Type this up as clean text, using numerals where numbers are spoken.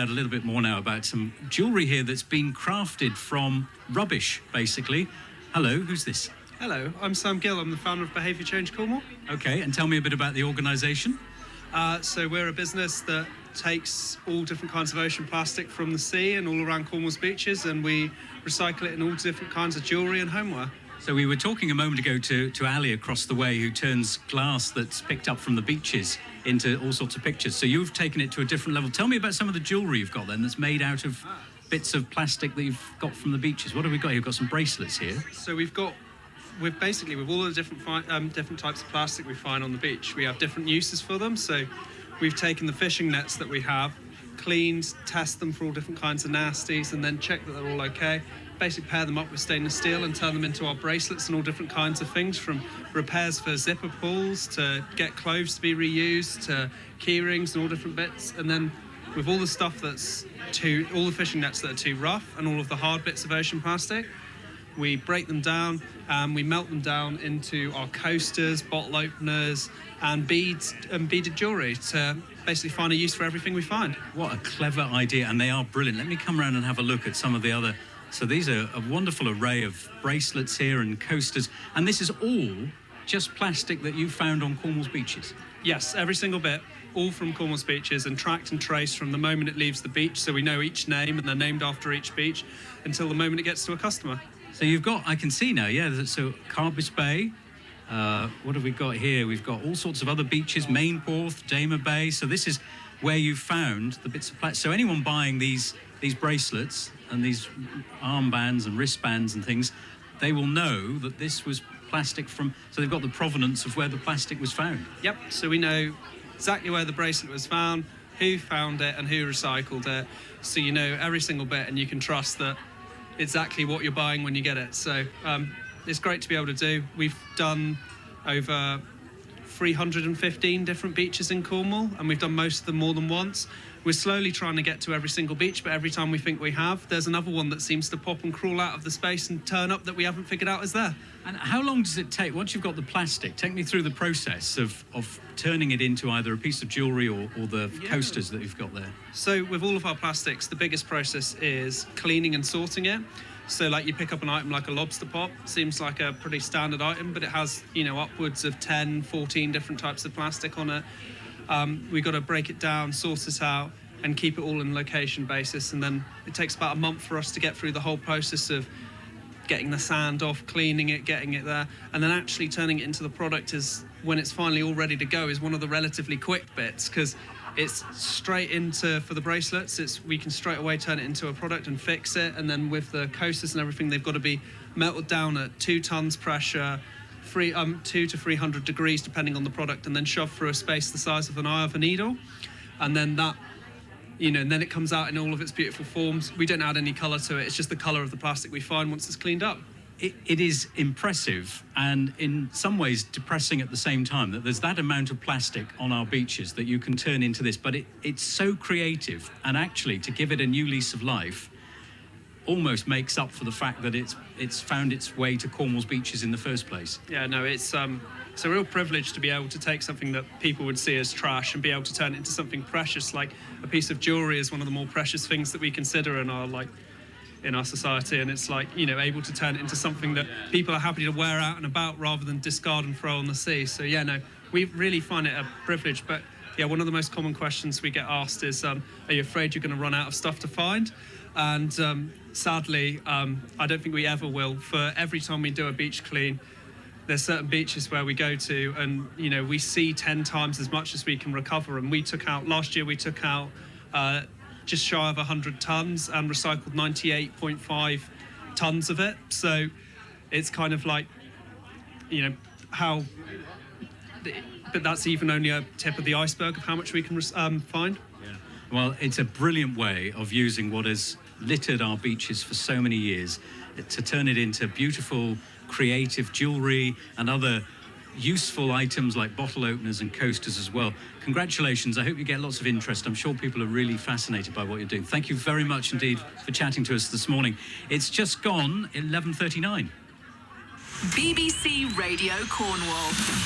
A little bit more now about some jewellery here that's been crafted from rubbish, basically. Hello, who's this? Hello, I'm Sam Gill. I'm the founder of Behaviour Change Cornwall. Okay, and tell me a bit about the organisation. So we're a business that takes all different kinds of ocean plastic from the sea and all around Cornwall's beaches, and we recycle it in all different kinds of jewellery and homeware. So we were talking a moment ago to Ali across the way, who turns glass that's picked up from the beaches into all sorts of pictures. So you've taken it to a different level. Tell me about some of the jewellery you've got then that's made out of bits of plastic that you've got from the beaches. What have we got here? We've got some bracelets here. So with all the different types of plastic we find on the beach, we have different uses for them. So we've taken the fishing nets that we have, cleaned, test them for all different kinds of nasties, and then check that they're all okay. Basically pair them up with stainless steel and turn them into our bracelets and all different kinds of things, from repairs for zipper pulls to get clothes to be reused to key rings and all different bits. And then with all the stuff all the fishing nets that are too rough and all of the hard bits of ocean plastic, we break them down and we melt them down into our coasters, bottle openers and beads and beaded jewellery to basically find a use for everything we find. What a clever idea, and they are brilliant. Let me come around and have a look at some of the other. So these are a wonderful array of bracelets here and coasters, and this is all just plastic that you found on Cornwall's beaches? Yes, every single bit, all from Cornwall's beaches, and tracked and traced from the moment it leaves the beach, so we know each name and they're named after each beach, until the moment it gets to a customer. So you've got, I can see now, yeah, so Carbis Bay, what have we got here? We've got all sorts of other beaches, Mainporth, Damer Bay, so this is where you found the bits of plastic. So anyone buying these bracelets and these armbands and wristbands and things, they will know that this was plastic from, so they've got the provenance of where the plastic was found. Yep, so we know exactly where the bracelet was found, who found it and who recycled it, so you know every single bit and you can trust that exactly what you're buying when you get it. So it's great to be able to do. We've done over 315 different beaches in Cornwall, and we've done most of them more than once. We're slowly trying to get to every single beach, but every time we think we have, there's another one that seems to pop and crawl out of the space and turn up that we haven't figured out is there. And how long does it take, once you've got the plastic, take me through the process of turning it into either a piece of jewellery or the coasters that you've got there? So with all of our plastics, the biggest process is cleaning and sorting it. So like you pick up an item like a lobster pot, seems like a pretty standard item, but it has, upwards of 10, 14 different types of plastic on it. We've got to break it down, sort it out, and keep it all in location basis. And then it takes about a month for us to get through the whole process of getting the sand off, cleaning it, getting it there, and then actually turning it into the product is when it's finally all ready to go is one of the relatively quick bits, because it's straight into, for the bracelets, we can straight away turn it into a product and fix it. And then with the coasters and everything, they've got to be melted down at 2 tons pressure, 200 to 300 degrees depending on the product, and then shoved through a space the size of an eye of a needle. And then that, and then it comes out in all of its beautiful forms. We don't add any colour to it. It's just the colour of the plastic we find once it's cleaned up. It is impressive and in some ways depressing at the same time that there's that amount of plastic on our beaches that you can turn into this, but it's so creative, and actually to give it a new lease of life almost makes up for the fact that it's found its way to Cornwall's beaches in the first place. Yeah, no, it's a real privilege to be able to take something that people would see as trash and be able to turn it into something precious. Like a piece of jewellery is one of the more precious things that we consider in our society, and it's able to turn it into something that people are happy to wear out and about rather than discard and throw on the sea. So yeah, no, we really find it a privilege. But yeah, one of the most common questions we get asked is, are you afraid you're going to run out of stuff to find? And sadly, I don't think we ever will. For every time we do a beach clean, there's certain beaches where we go to and, we see 10 times as much as we can recover. And last year we took out just shy of 100 tons and recycled 98.5 tons of it. So it's kind of like, but that's even only a tip of the iceberg of how much we can find. Yeah. Well, it's a brilliant way of using what has littered our beaches for so many years to turn it into beautiful, creative jewellery and other useful items like bottle openers and coasters as well. Congratulations. I hope you get lots of interest. I'm sure people are really fascinated by what you're doing. Thank you very much indeed for chatting to us this morning. It's just gone 11:39. BBC Radio Cornwall.